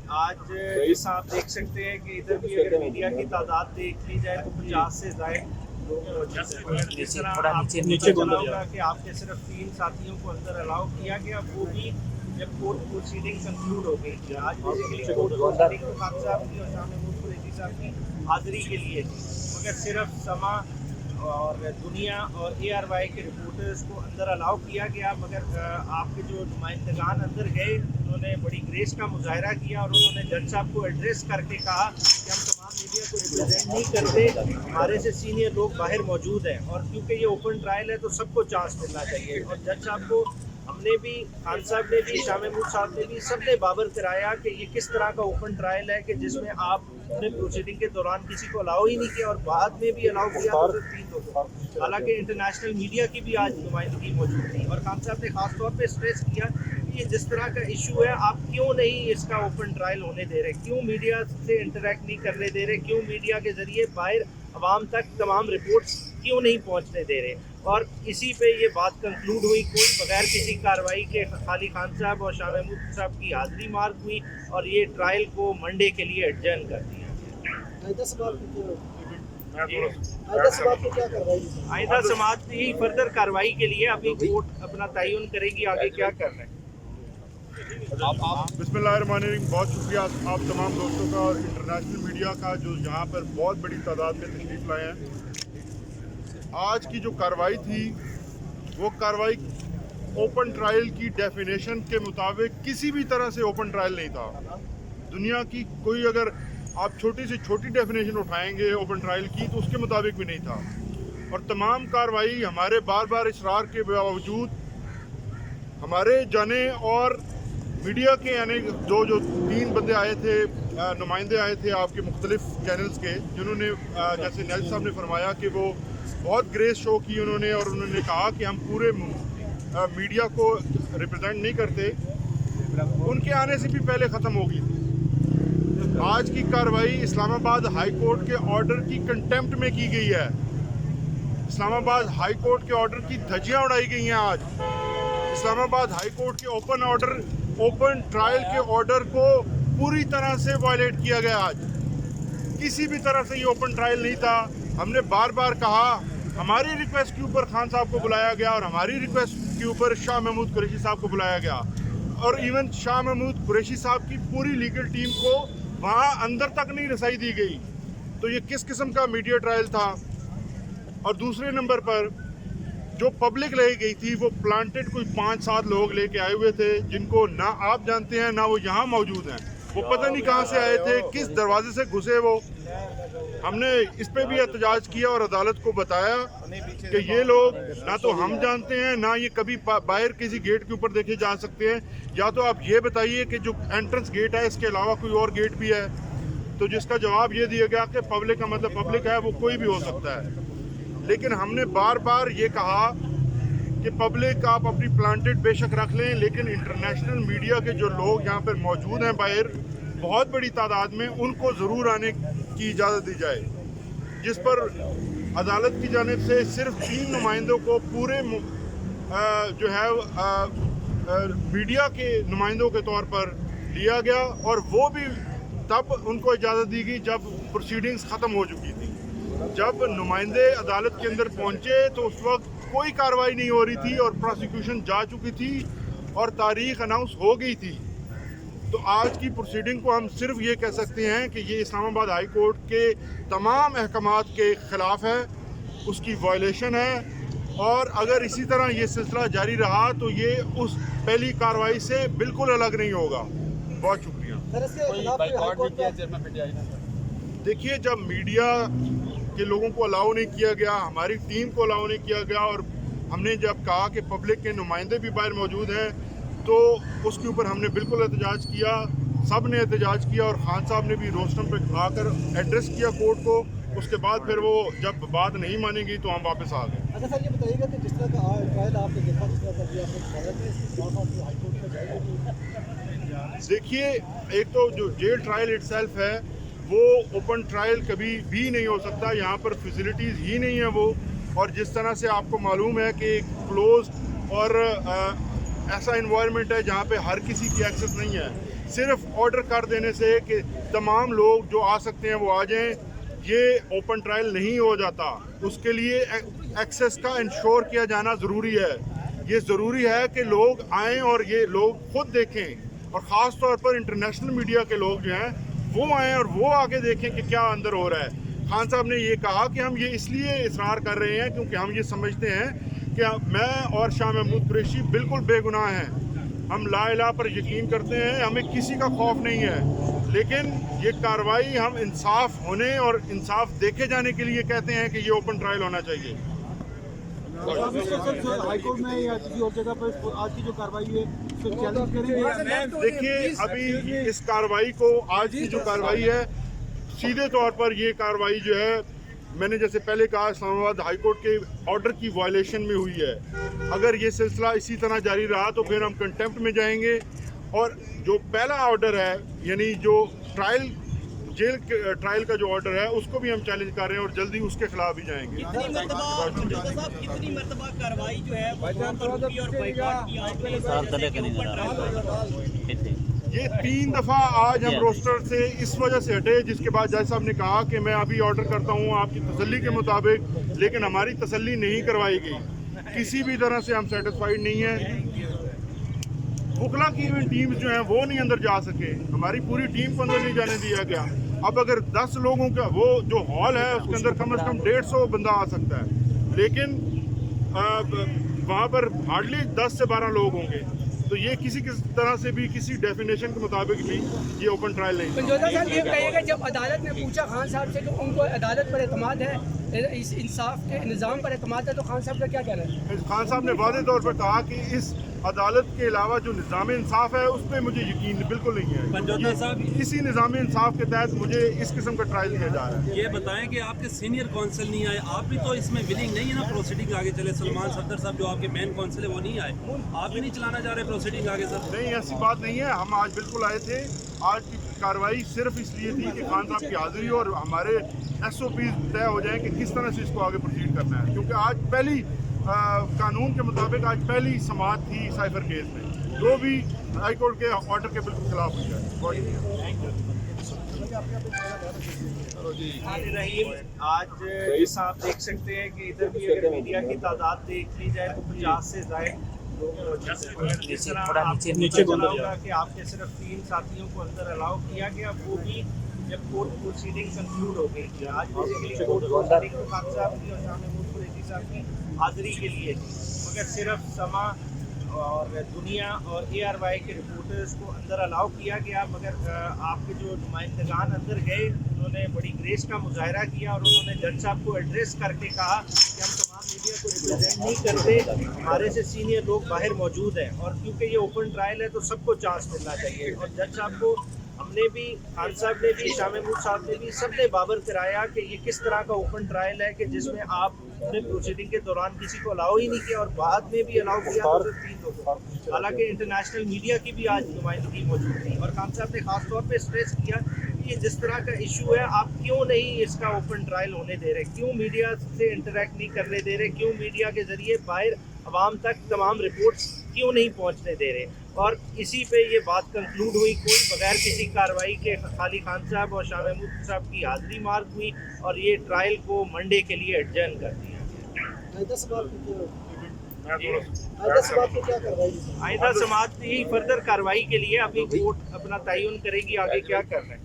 آج جیسا آپ دیکھ سکتے ہیں کہ ادھر بھی اگر میڈیا کی تعداد دیکھ لی جائے تو 50 سے زائد لوگ موجود ہیں. جس طرح آپ کو پتہ چلا ہوگا کہ آپ کے صرف 3 ساتھیوں کو اندر الاؤ کیا گیا، وہ بھی جب کورٹ پروسیڈنگ کنکلوڈ ہو گئی تھی. آج بیسیکلی کورٹ پروسیڈنگ تو خان صاحب کی اور شاہ محمود قریشی صاحب کی حاضری کے لیے تھی، مگر صرف سما اور دنیا اور ARY کے رپورٹرز کو اندر الاؤ کیا گیا. مگر آپ کے جو نمائندگان اندر گئے انہوں نے بڑی گریس کا مظاہرہ کیا اور انہوں نے جج صاحب کو ایڈریس کر کے کہا کہ ہم تمام میڈیا کو ریپرزینٹ نہیں کرتے، ہمارے سے سینئر لوگ باہر موجود ہیں اور کیونکہ یہ اوپن ٹرائل ہے تو سب کو چانس ملنا چاہیے. اور جج صاحب کو ہم نے بھی، خان صاحب نے بھی، شاہ محمود صاحب نے بھی، سب نے بابر کرایا کہ یہ کس طرح کا اوپن ٹرائل ہے کہ جس میں آپ نے پروسیڈنگ کے دوران کسی کو الاؤ ہی نہیں کیا اور بعد میں بھی الاؤ کیا تو صرف 3 لوگوں کو. حالانکہ انٹرنیشنل میڈیا کی بھی آج نمائندگی موجود تھی. اور خان صاحب نے خاص طور پہ اسٹریس کیا کہ یہ جس طرح کا ایشو ہے آپ کیوں نہیں اس کا اوپن ٹرائل ہونے دے رہے، کیوں میڈیا سے انٹریکٹ نہیں کرنے دے رہے، کیوں میڈیا کے ذریعے باہر عوام تک تمام رپورٹس کیوں نہیں پہنچنے دے رہے. اور اسی پہ یہ بات کنکلوڈ ہوئی، کوئی بغیر کسی کارروائی کے خالی خان صاحب اور شاہ محمود صاحب کی حاضری مارک ہوئی اور یہ ٹرائل کو منڈے کے لیے ایڈجرن کر دیا. آئندہ سماعت کی فردر کارروائی کے لیے ابھی کورٹ اپنا تعین کرے گی آگے کیا کرنا ہے. بسم اللہ الرحمن الرحیم. بہت شکریہ آپ تمام دوستوں کا اور انٹرنیشنل میڈیا کا جو یہاں پر بہت بڑی تعداد میں تشریف لائے ہیں. آج کی جو کارروائی تھی وہ کارروائی اوپن ٹرائل کی ڈیفینیشن کے مطابق کسی بھی طرح سے اوپن ٹرائل نہیں تھا. دنیا کی کوئی اگر آپ چھوٹی سے چھوٹی ڈیفینیشن اٹھائیں گے اوپن ٹرائل کی تو اس کے مطابق بھی نہیں تھا. اور تمام کارروائی ہمارے بار بار اصرار کے باوجود ہمارے جانے اور میڈیا کے یعنی جو 3 بندے آئے تھے، نمائندے آئے تھے آپ کے مختلف چینلز کے، جنہوں نے جیسے نیل صاحب نے فرمایا کہ وہ بہت گریس شو کی انہوں نے کہا کہ ہم پورے میڈیا کو ریپرزینٹ نہیں کرتے، ان کے آنے سے بھی پہلے ختم ہو گئی تھی. آج کی کارروائی اسلام آباد ہائی کورٹ کے آرڈر کی کنٹیمپٹ میں کی گئی ہے. اسلام آباد ہائی کورٹ کے آرڈر کی دھجیاں اڑائی گئی ہیں. آج اسلام آباد ہائی کورٹ کے اوپن ٹرائل کے آرڈر کو پوری طرح سے وائلیٹ کیا گیا. آج کسی بھی طرح سے یہ اوپن ٹرائل نہیں تھا. ہم نے بار بار کہا، ہماری ریکویسٹ کے اوپر خان صاحب کو بلایا گیا اور ہماری ریکویسٹ کے اوپر شاہ محمود قریشی صاحب کو بلایا گیا اور ایون شاہ محمود قریشی صاحب کی پوری لیگل ٹیم کو وہاں اندر تک نہیں رسائی دی گئی. تو یہ کس قسم کا میڈیا ٹرائل تھا. اور دوسرے نمبر پر جو پبلک لے گئی تھی وہ پلانٹڈ کوئی 5-7 لوگ لے کے آئے ہوئے تھے جن کو نہ آپ جانتے ہیں نہ وہ یہاں موجود ہیں. وہ پتہ نہیں کہاں سے آئے تھے، کس دروازے سے گھسے. وہ ہم نے اس پہ بھی احتجاج کیا اور عدالت کو بتایا کہ یہ لوگ نہ تو ہم جانتے ہیں نہ یہ کبھی باہر کسی گیٹ کے اوپر دیکھے جا سکتے ہیں. یا تو آپ یہ بتائیے کہ جو انٹرنس گیٹ ہے اس کے علاوہ کوئی اور گیٹ بھی ہے. تو جس کا جواب یہ دیا گیا کہ پبلک کا مطلب پبلک ہے، وہ کوئی بھی ہو سکتا ہے. لیکن ہم نے بار بار یہ کہا کہ پبلک آپ اپنی پلانٹڈ بے شک رکھ لیں، لیکن انٹرنیشنل میڈیا کے جو لوگ یہاں پر موجود ہیں باہر بہت بڑی تعداد میں، ان کو ضرور آنے کی اجازت دی جائے. جس پر عدالت کی جانب سے صرف 3 نمائندوں کو پورے جو ہے میڈیا کے نمائندوں کے طور پر لیا گیا اور وہ بھی تب ان کو اجازت دی گئی جب پروسیڈنگز ختم ہو چکی تھی. جب نمائندے عدالت کے اندر پہنچے تو اس وقت کوئی کارروائی نہیں ہو رہی تھی اور پروسیکیوشن جا چکی تھی اور تاریخ اناؤنس ہو گئی تھی. تو آج کی پروسیڈنگ کو ہم صرف یہ کہہ سکتے ہیں کہ یہ اسلام آباد ہائی کورٹ کے تمام احکامات کے خلاف ہے، اس کی وائلیشن ہے. اور اگر اسی طرح یہ سلسلہ جاری رہا تو یہ اس پہلی کارروائی سے بالکل الگ نہیں ہوگا. بہت شکریہ. دیکھیے، جب میڈیا کے لوگوں کو الاؤ نہیں کیا گیا، ہماری ٹیم کو الاؤ نہیں کیا گیا اور ہم نے جب کہا کہ پبلک کے نمائندے بھی باہر موجود ہیں تو اس کے اوپر ہم نے بالکل احتجاج کیا. سب نے احتجاج کیا اور خان صاحب نے بھی روسٹم پہ آ کر ایڈریس کیا کورٹ کو. اس کے بعد پھر وہ جب بات نہیں مانے گی تو ہم واپس آ گئے. اچھا سر، یہ بتائیے گا کہ جس طرح کا ٹرائل آپ نے دیکھا، جس طرح کا آپ نے ہائی کورٹ میں جائے گا. دیکھیے، ایک تو جو جیل ٹرائل اٹ سیلف ہے وہ اوپن ٹرائل کبھی بھی نہیں ہو سکتا. یہاں پر فیسلٹیز ہی نہیں ہیں وہ. اور جس طرح سے آپ کو معلوم ہے کہ کلوز اور ایسا انوائرمنٹ ہے جہاں پہ ہر کسی کی ایکسیس نہیں ہے. صرف آرڈر کر دینے سے کہ تمام لوگ جو آ سکتے ہیں وہ آ جائیں، یہ اوپن ٹرائل نہیں ہو جاتا. اس کے لیے ایکسیس کا انشور کیا جانا ضروری ہے. یہ ضروری ہے کہ لوگ آئیں اور یہ لوگ خود دیکھیں، اور خاص طور پر انٹرنیشنل میڈیا کے لوگ جو ہیں وہ آئیں اور وہ آگے دیکھیں کہ کیا اندر ہو رہا ہے. خان صاحب نے یہ کہا کہ ہم یہ اس لیے اصرار کر رہے ہیں کیونکہ ہم یہ سمجھتے ہیں کہ میں اور شاہ محمود قریشی بالکل بے گناہ ہیں. ہم لا الہ پر یقین کرتے ہیں، ہمیں کسی کا خوف نہیں ہے، لیکن یہ کارروائی ہم انصاف ہونے اور انصاف دیکھے جانے کے لیے کہتے ہیں کہ یہ اوپن ٹرائل ہونا چاہیے. ہائی کورٹ میں یا کسی اور جگہ پر آج کی جو کارروائی ہے اس کو چیلنج کریں گے؟ دیکھیے ابھی اس کارروائی کو، آج کی جو کارروائی ہے، سیدھے طور پر یہ کارروائی جو ہے میں نے جیسے پہلے کہا اسلام آباد ہائی کورٹ کے آرڈر کی وائلیشن میں ہوئی ہے. اگر یہ سلسلہ اسی طرح جاری رہا تو پھر ہم کنٹیمپٹ میں جائیں گے، اور جو پہلا آرڈر ہے یعنی جو جیل ٹرائل کا جو آرڈر ہے اس کو بھی ہم چیلنج کر رہے ہیں اور جلدی اس کے خلاف بھی جائیں گے. کتنی مرتبہ کارروائی جو ہے اور یہ 3 دفعہ آج ہم روسٹر سے اس وجہ سے ہٹے، جس کے بعد جج صاحب نے کہا کہ میں ابھی آرڈر کرتا ہوں آپ کی تسلی کے مطابق، لیکن ہماری تسلی نہیں کروائی گئی. کسی بھی طرح سے ہم سیٹسفائیڈ نہیں ہیں. وکلا کی ٹیمز جو ہیں وہ نہیں اندر جا سکے، ہماری پوری ٹیم کو اندر نہیں جانے دیا گیا. اب اگر 10 لوگوں کا وہ جو ہال ہے اس کے اندر کم از کم 150 بندہ آ سکتا ہے، لیکن وہاں پر ہارڈلی 10 سے 12 لوگ ہوں گے. تو یہ کسی طرح سے بھی کسی ڈیفینیشن کے مطابق بھی یہ اوپن ٹرائل نہیں. منجوتا صاحب یہ کہیے کہ جب عدالت نے پوچھا خان صاحب سے کہ ان کو عدالت پر اعتماد ہے، اس انصاف کے نظام پر اعتماد ہے، تو خان صاحب کا کیا کہنا ہے؟ خان صاحب نے واضح طور پر کہا کہ اس عدالت کے علاوہ جو نظام انصاف ہے اس پہ مجھے یقین بالکل نہیں ہے. اسی نظام انصاف کے تحت مجھے اس قسم کا ٹرائل دیا جا رہا ہے. یہ بتائیں کہ آپ کے سینئر کونسل نہیں آئے، آپ بھی تو اس میں ولنگ نہیں ہے نا پروسیڈنگ آگے چلے. سلمان صفدر صاحب جو آپ کے مین کونسل ہے وہ نہیں آئے، آپ بھی نہیں چلانا چاہ رہے پروسیڈنگ آگے سر؟ نہیں، ایسی بات نہیں ہے. ہم آج بالکل آئے تھے. آج کی کارروائی صرف اس لیے تھی کہ خان صاحب کی حاضری اور ہمارے SOPs طے ہو جائیں کہ کس طرح سے اس کو آگے پروسیڈ کرنا ہے، کیونکہ آج پہلی قانون کے مطابق آج پہلی سماعت تھی سائفر کیس میں، جو بھی ہائی کورٹ کے آرڈر کے بالکل خلاف ہوئی ہے. رحیم، آج آپ دیکھ سکتے ہیں کہ ادھر بھی اگر میڈیا کی تعداد دیکھ لی جائے تو 50 سے زائد لوگ موجود ہیں. جس طرح آپ کو پتہ چلا ہوگا کہ آپ کے صرف 3 ساتھیوں کو اندر الاؤ کیا گیا، وہ بھی جب کورٹ پروسیڈنگ کنکلوڈ ہو گئی تھی. آج بیسیکلی کورٹ پروسیڈنگ کو خان صاحب کی اور شاہ محمود قریشی صاحب کی حاضری کے لیے تھی، مگر صرف سما اور دنیا اور ARY کے رپورٹرز کو اندر الاؤ کیا گیا. مگر آپ کے جو نمائندگان اندر گئے انہوں نے بڑی گریس کا مظاہرہ کیا اور انہوں نے جج صاحب کو ایڈریس کر کے کہا کہ ہم تمام میڈیا کو ریپرزینٹ نہیں کرتے، ہمارے سے سینئر لوگ باہر موجود ہیں، اور کیونکہ یہ اوپن ٹرائل ہے تو سب کو چانس ملنا چاہیے. اور جج صاحب کو ہم نے بھی، خان صاحب نے بھی، شاہ محمود صاحب نے بھی، سب نے بابر کرایا کہ یہ کس طرح کا اوپن ٹرائل ہے کہ جس میں آپ نے پروسیڈنگ کے دوران کسی کو الاؤ ہی نہیں کیا اور بعد میں بھی الاؤ کیا تو صرف 3 لوگوں. حالانکہ انٹرنیشنل میڈیا کی بھی آج نمائندگی موجود تھی. اور خان صاحب نے خاص طور پہ اسٹریس کیا کہ یہ جس طرح کا ایشو ہے آپ کیوں نہیں اس کا اوپن ٹرائل ہونے دے رہے، کیوں میڈیا سے انٹریکٹ نہیں کرنے دے رہے، کیوں میڈیا کے ذریعے باہر عوام تک تمام رپورٹس کیوں نہیں پہنچنے دے رہے. اور اسی پہ یہ بات کنکلوڈ ہوئی، کوئی بغیر کسی کارروائی کے خالی خان صاحب اور شاہ محمود صاحب کی حاضری مارک ہوئی اور یہ ٹرائل کو منڈے کے لیے ایڈجرن کر دیا. آئندہ سماعت کی فردر کارروائی کے لیے ابھی کورٹ اپنا تعین کرے گی آگے کیا کرنا ہے.